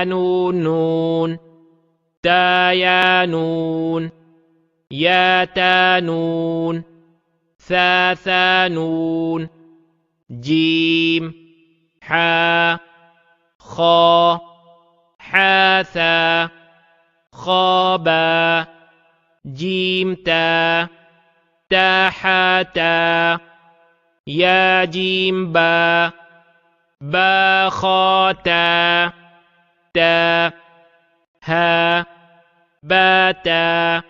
نون نون تا يا نون يا تا نون ثا ثا نون جيم حا خا حا ثا خا با جيم تا تا حا تا يا جيم با با خا تا تا ها با تا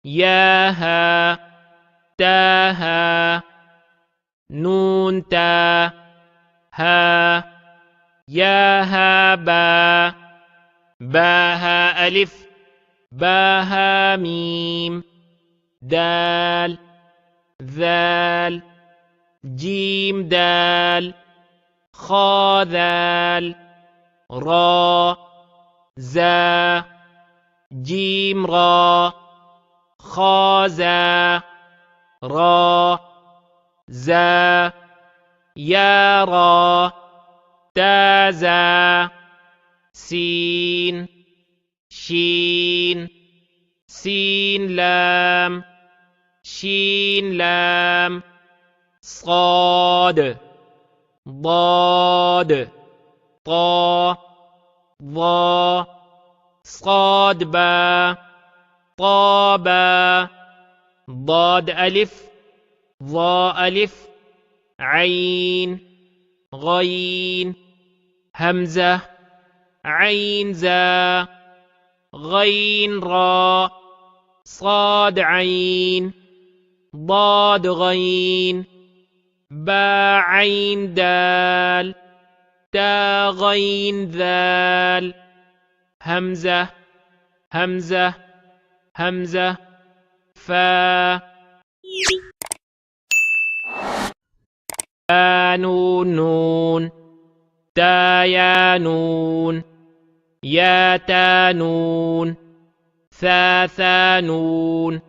يا ها تا ها نون تا ها يا ها با با ها ألف با ها ميم دال ذال جيم دال خا ذال را زا جيم را خا زا را زا يا را تا زا سين شين سين لام شين لام صاد ضاد طا ضا صاد با طا با ضاد ألف ضاء ألف عين غين همزة عين زا غين را صاد عين ضاد غين با عين دال تا غين ذال همزة همزة همزة فا نون نون تا يا نون يا تا نون ثا ثا نون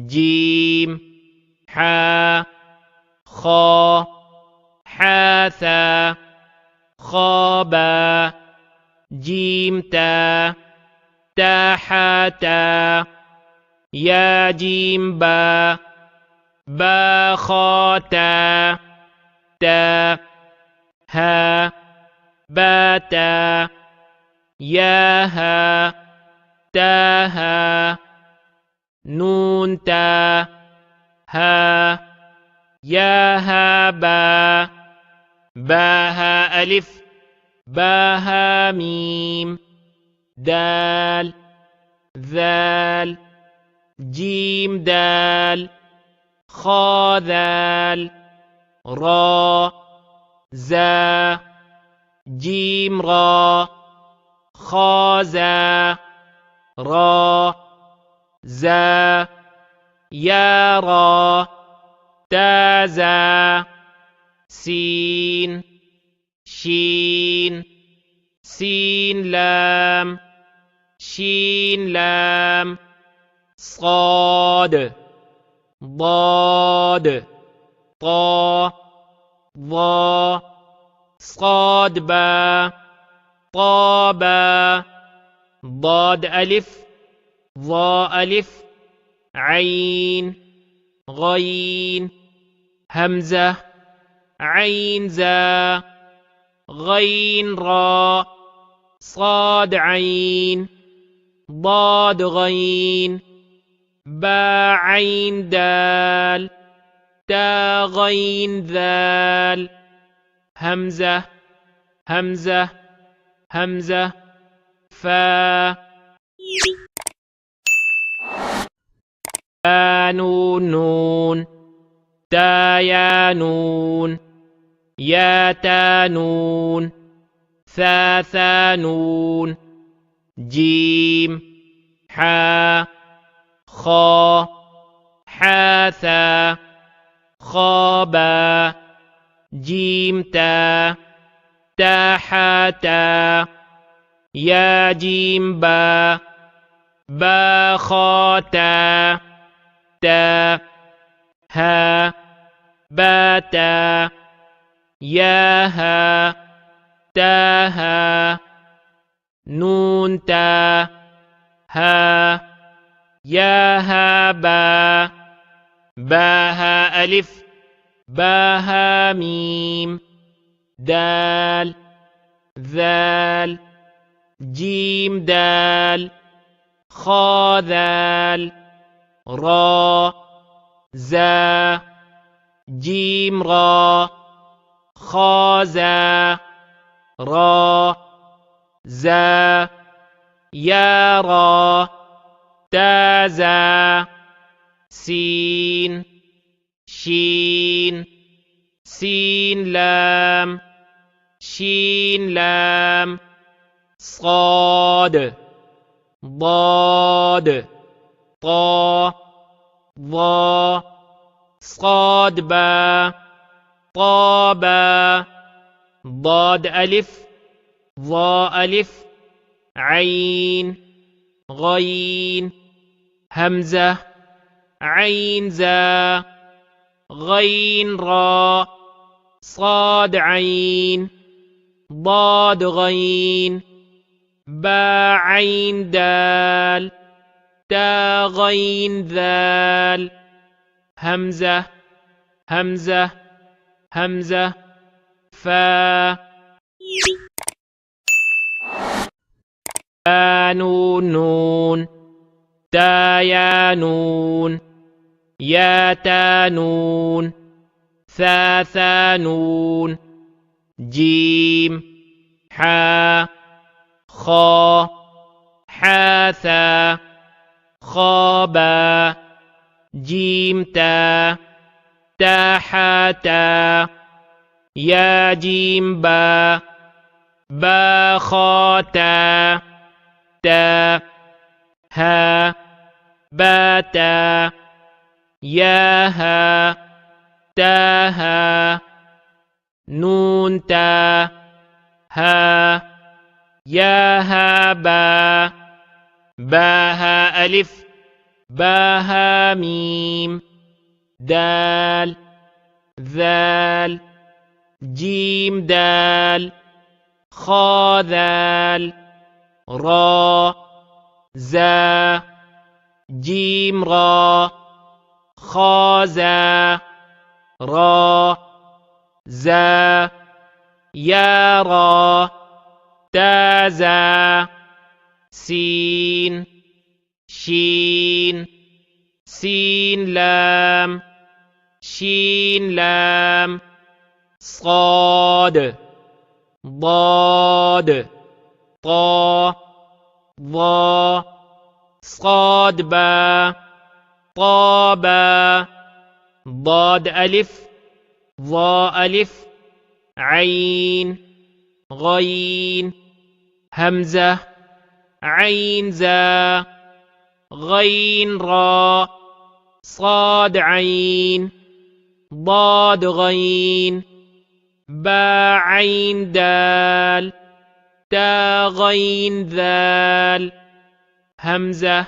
جيم حا خا حا ثا خا با جيم تا تا حا تا يا جيم با با خا تا تا ها با تا يا ها تا ها نون تا ها يا ها با با ها ألف با ها ميم دال ذال جيم دال خا ذال را زا جيم را خا زا را زا يا را تا زا سين شين سين لام شين لام صاد ضاد طا ضا صاد با طا با ضاد ألف ضاء ألف عين غين همزة عين زا غين را صاد عين ضاد غين با عين دال تا غين ذال همزة همزة همزة فا نون نون تا يا نون يا تا نون ثا ثا نون جيم حا خا حا ثا خا با جيم تا تا حا تا يا جيم با با خا تا تا ها با تا يا ها تا ها نون تا ها يا ها با با ها ألف با ها ميم دال ذال جيم دال خا ذال را زا جيم را خا زا را زا يا را تا زا سين شين سين لام شين لام صاد ضاد طا ظا صاد با طا با ضاد ألف ظا ألف عين غين همزة عين زا غين را صاد عين ضاد غين با عين دال تا غين ذال همزة همزة همزة فا نون نون تا يا نون يا تا نون ثا ثا نون جيم حا خا حا ثا خا با جيم تا تا حا تا يا جيم با با خا تا تا ها با تا يا ها تا ها نون تا ها يا ها با با ها ألف با ها ميم دال ذال جيم دال خا ذال را زا جيم را خا زا را زا يا را تا زا سين شين سين لام شين لام صاد ضاد طا ظا صاد با طا با ضاد ألف ظا ألف عين غين همزة عين زا غين را صاد عين ضاد غين با عين دال تا غين ذال همزة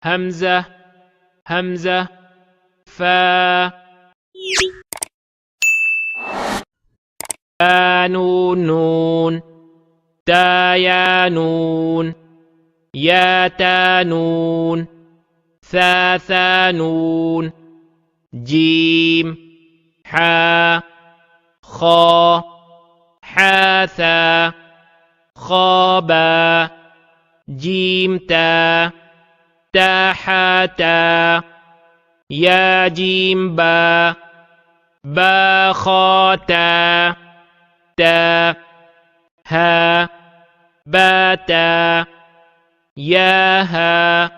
همزة همزة فا نون نون تا يا نون يا تا نون ثا ثا نون جيم حا خا حا ثا خا با جيم تا تا حا تا يا جيم با با خا تا تا ها با تا يا ها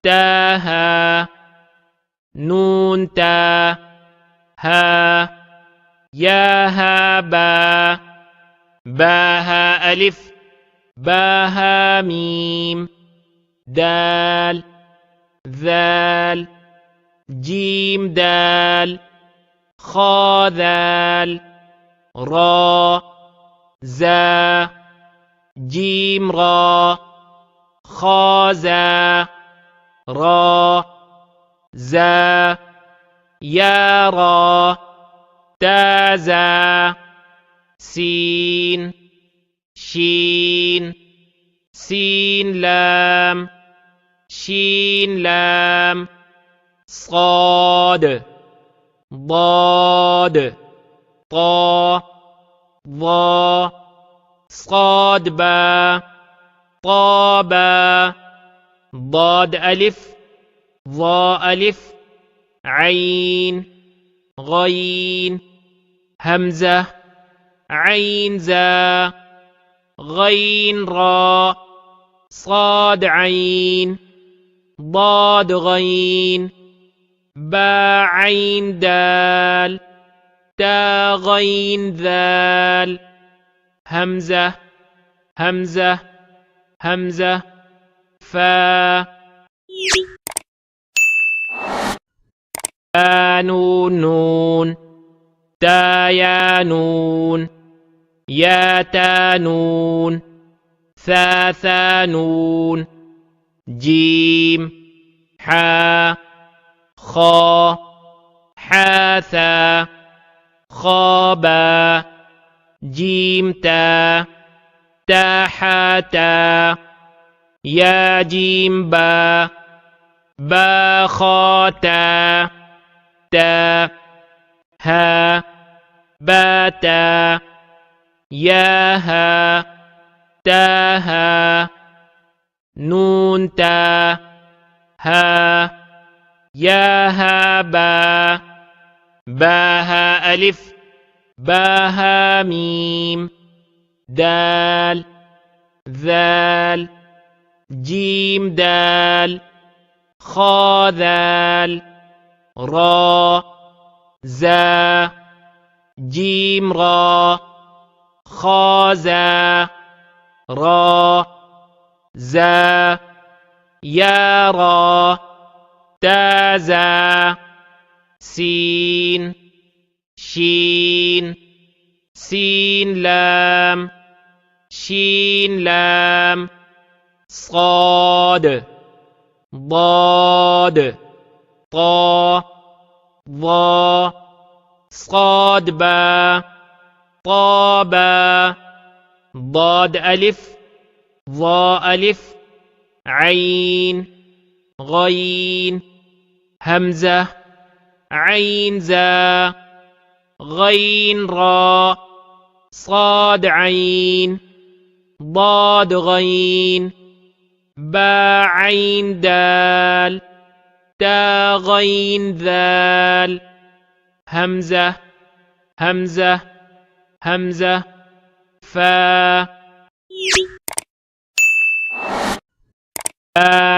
تا ها نون تا ها يا ها با با ها ألف با ها ميم دال ذال جيم دال خا ذال را زا جيم را خا زا را زا يا را تا زا سين شين سين لام شين لام صاد ضاد طا ظا صاد با طا با ضاد ألف ظا ألف عين غين همزة عين زا غين را صاد عين ضاد غين با عين دال تا غين ذال همزة همزة همزة فا نون نون تا يا نون يا تا نون ثا ثا نون جيم حا خا حا ثا خا با جيم تا تا حا تا يا جيم با با خا تا تا ها با تا يا ها تا ها نون تا ها يا ها با با ها ألف با ها ميم دال ذال جيم دال خا ذال را زا جيم را خا زا را زا يا را تا زا سين شين سين لام شين لام صاد ضاد طا ظا صاد با طا با ضاد ألف ظا ألف عين غين همزة عين زا غين را صاد عين ضاد غين با عين دال تا غين ذال همزة همزة همزة فا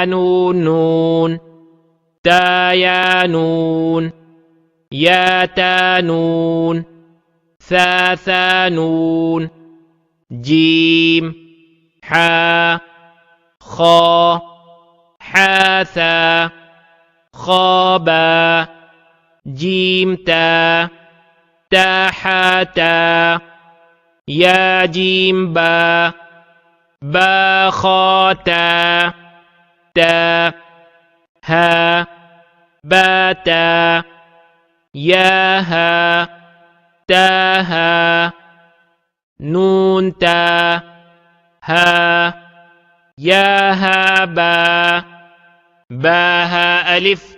نون نون تا يا نون يا تا نون ثا ثا نون جيم حا خا حا ثا خا با جيم تا تا حا تا يا جيم با با خا تا تا ها با تا يا ها تا ها نون تا ها يا ها با با ها ألف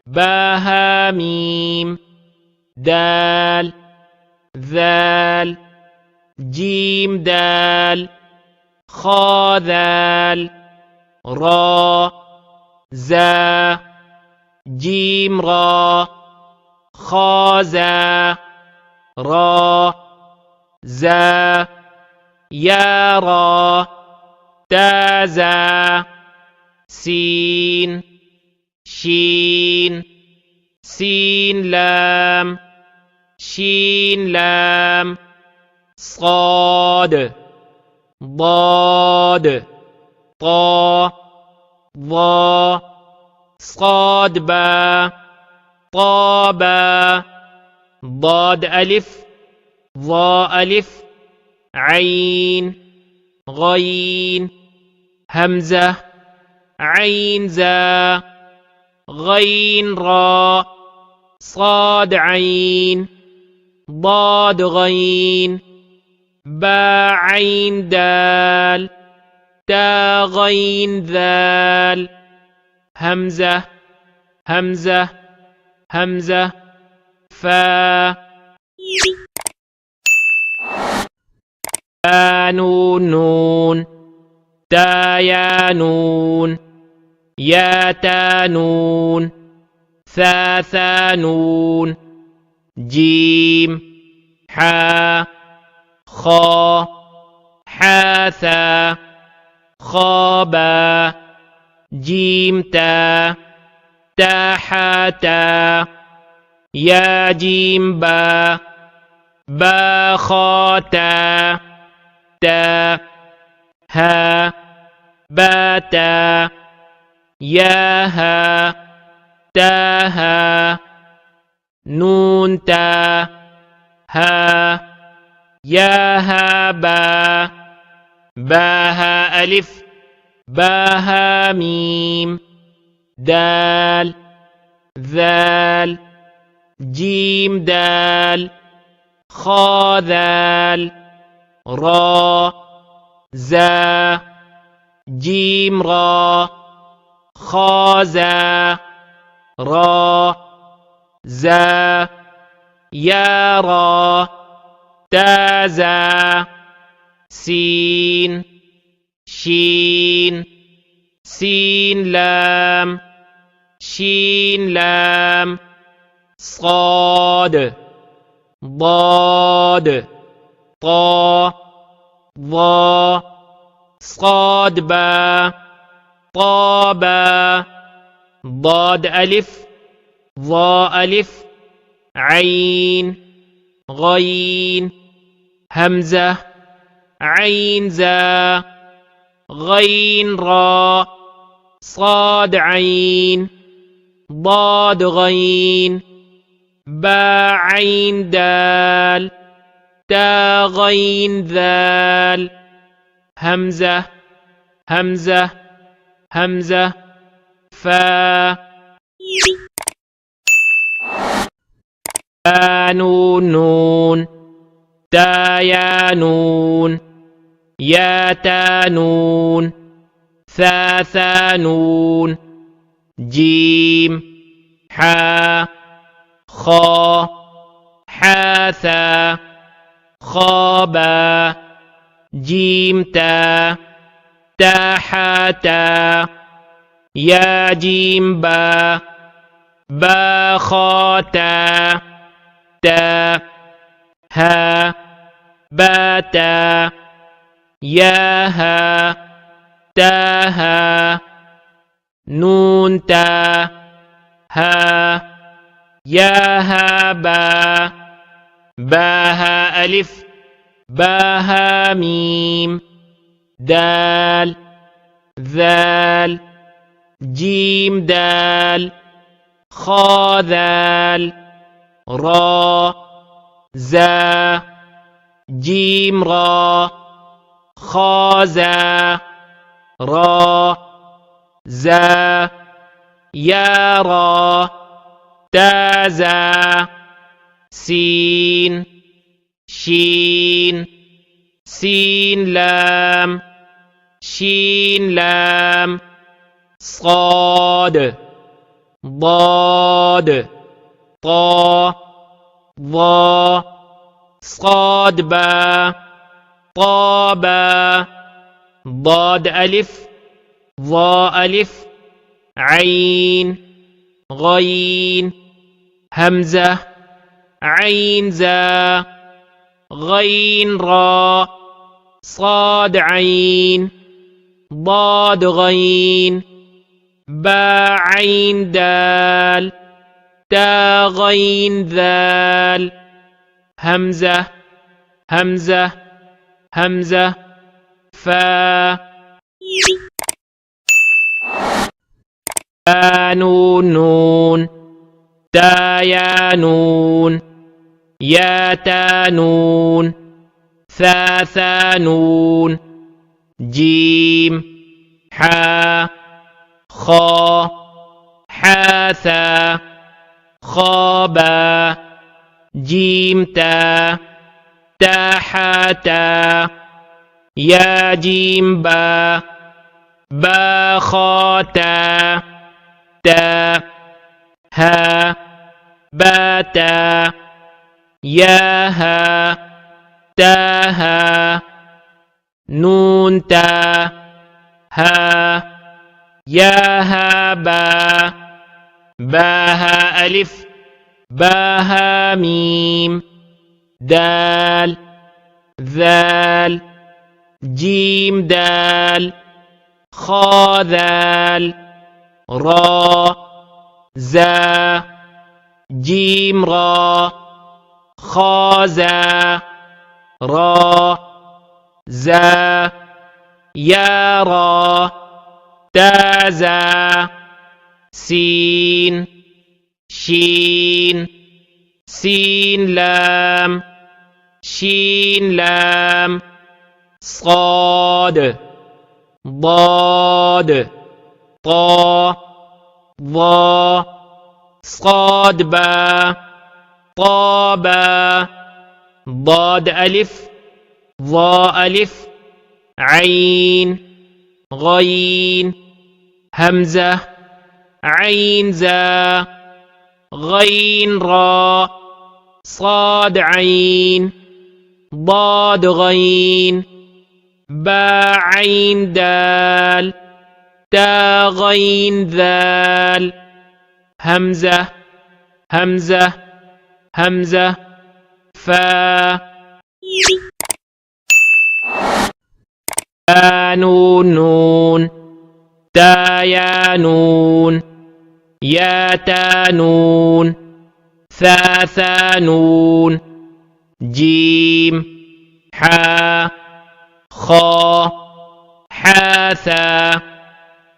با ها ميم دال ذال جيم دال خا ذال را زا جيم را خا زا را زا يا را تا زا سين شين سين لام شين لام صاد ضاد طا ظا صاد با طا با ضاد ألف ظا ألف عين غين همزة عين زا غين را صاد عين ضاد غين با عين دال تا غين ذال همزة همزة همزة فا نون نون تا يا نون يا تا نون ثا نون جيم حا خا حاثا خابا جيم تا حاتا يا جيم با خاتا تا ها باتا يا ها تاها نون تا ها يا ها باها ألف باها ميم دال ذال جيم دال خا ذال را زا جيم را خا زا را زا يا را تازا سين شين سين لام شين لام صاد ضاد طا ضا صاد با طابا ضاد ألف ضاء ألف عين غين همزة عين زا غين را صاد عين ضاد غين با عين دال تا غين ذال همزة همزة همزة فا نون نون تا يا نون يا تا نون ثا نون جيم حا خا حاثا خابا جيم تا حاتا يا جيم با خاتا تا ها باتا يا ها تاها نون تا ها يا ها باها ألف باها ميم دال ذال جيم دال خا ذال را زا جيم را خا زا را زا يا را تازا سين شين سين لام شين لام صاد ضاد طا ضا صاد با طابا ضاد ألف ضاء ألف عين غين همزة عين زا غين را صاد عين ضاد غين با عين دال تا غين ذال همزة همزة همزة فا نون نون تا يا نون يا تا نون ثا نون جيم حا خا حاثا خابا جيم تا حاتا يا جيم با با خا تا تا ها با تا يا ها تا ها نون تا ها يا ها با با ها ألف با ها ميم دال ذال جيم دال خا ذال را زا جيم را خا زا را زا يا را تا زا سين شين سين لام شين لام صاد ضاد طا ضا صاد با طا با ضاد ألف ضاء ألف عين غين همزة عين زا غين را صاد عين ضاد غين با عين دال تا غين ذال همزة همزة همزة فا نون نون تا يا نون يا تا نون ثا نون جيم حا خا حا ثا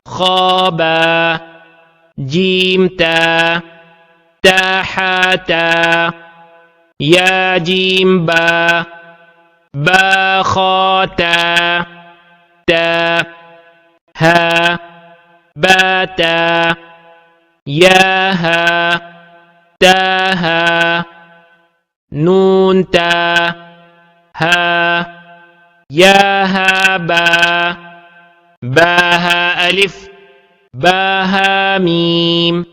خا با جيم تا تا حا تا يا جيم با با خا تا تا ها با تا يا ها تا ها نون تا ها يا ها با با ها ألف با ها ميم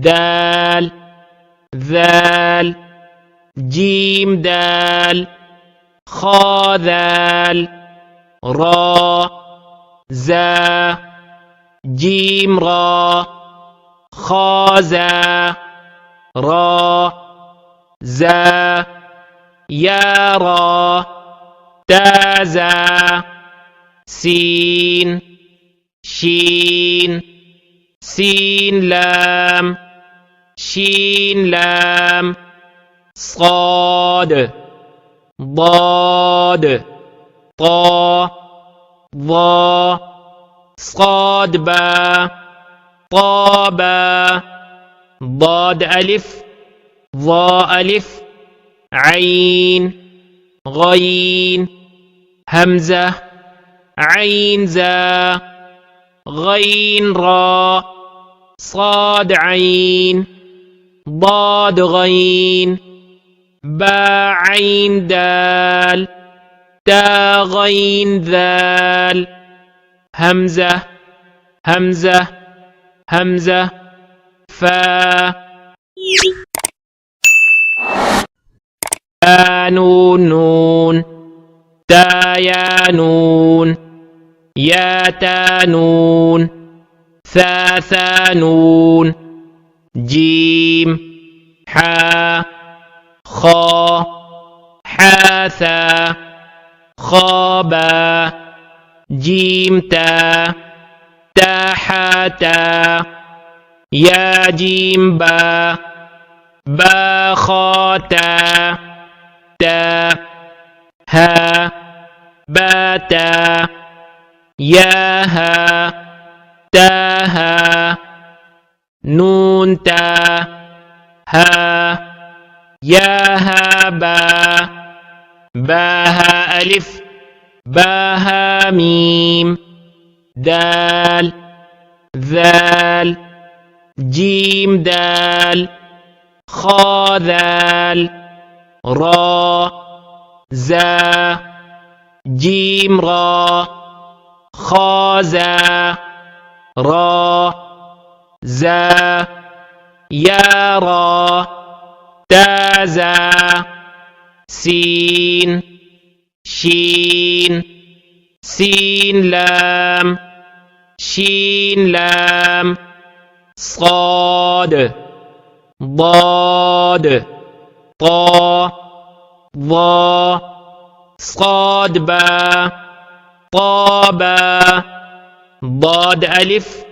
دال ذال جيم دال خا ذال را زا جيم را خا زا را زا يا را تا زا سين شين سين لام شين لام صاد ضاد طا ضا صاد با طا با ضاد ألف ضاء ألف عين غين همزة عين زا غين را صاد عين ضاد غين با عين دال تا غين ذال همزة همزة همزة فا نون نون تا يا نون يا تا نون ثا نون جيم حا خا حا ثا خا با جيم تا تا حا تا يا جيم با با خا تا تا ها با تا يا ها تا ها نون تا ها يا ها با با ها ألف با ها ميم دال ذال جيم دال خا ذال را زا جيم را خا زا را زا يارى تازا سين شين سين لام شين لام صاد ضاد طا ضا صاد با طابا ضاد ألف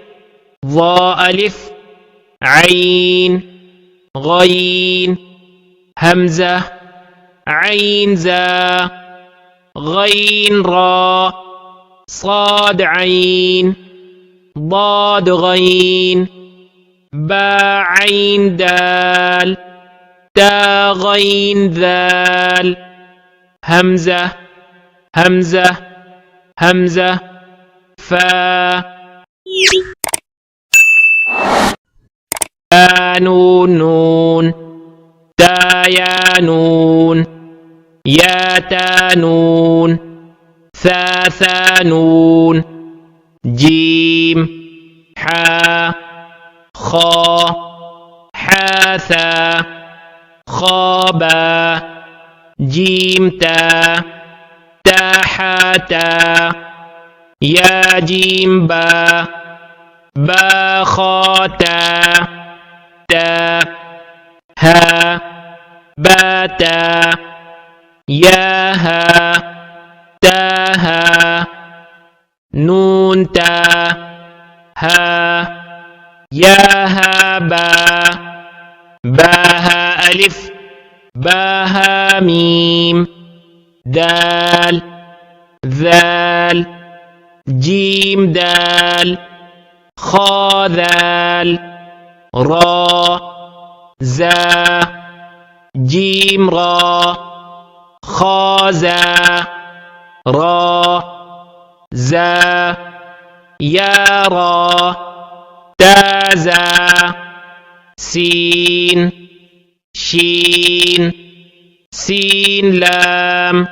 ضاء ألف عين غين همزة عين زا غين را صاد عين ضاد غين با عين دال تا غين ذال همزة همزة همزة فا نون نون تا يا نون يا تا نون ثا ثا نون جيم حا خا حا ثا خابا جيم تا تا حا تا يا جيم با با خا تا تا ها با تا يا ها تا ها نون تا ها يا ها با باها ألف باها ميم دال ذال جيم دال خا ذال را زا جيم را خا زا را زا يا را تازا سين شين سين لام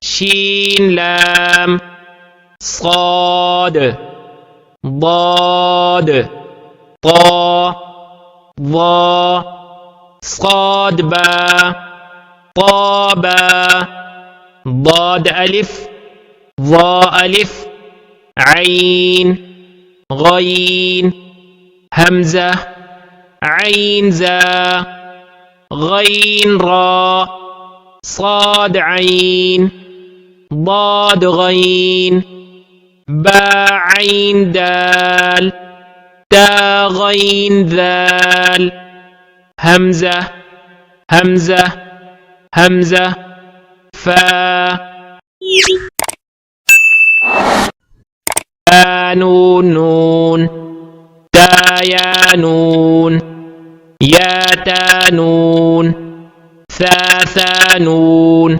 شين لام صاد ضاد طا ضا صاد با طابا ضاد ألف ضاء ألف عين غين همزة عين زا غين را صاد عين ضاد غين با عين دال تا غين ذال همزة همزة همزة فا نون نون تا يا نون يا تا نون ثا ثا نون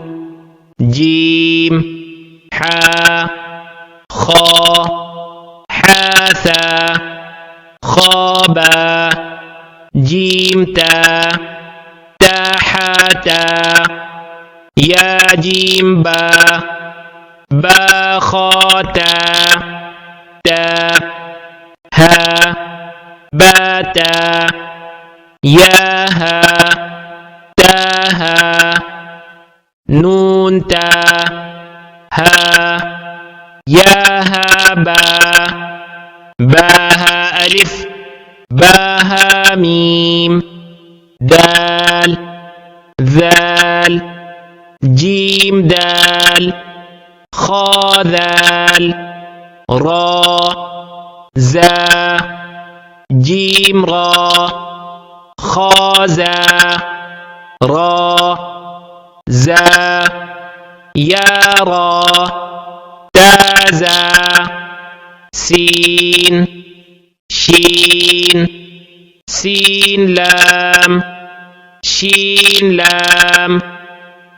جيم حا خا حا ثا خابا جيم تا تا حا تا يا جيم با با خا تا تا ها با تا يا ها تا ها نون تا ها يا ها با باها ألف باها ميم دال ذال جيم دال خا ذال را زا جيم را خا زا را زا يا را تازا سين شين سين لام شين لام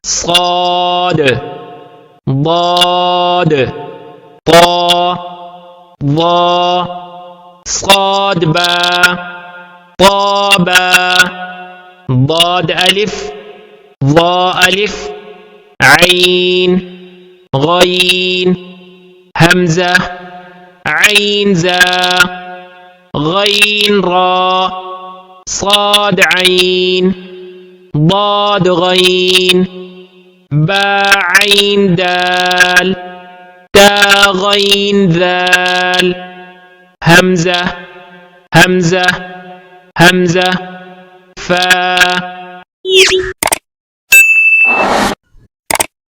صاد ضاد طا ضا صاد با طابا ضاد ألف ضاء ألف عين غين همزة عين زا غين را صاد عين ضاد غين با عين دال تا غين ذال همزة همزة همزة فا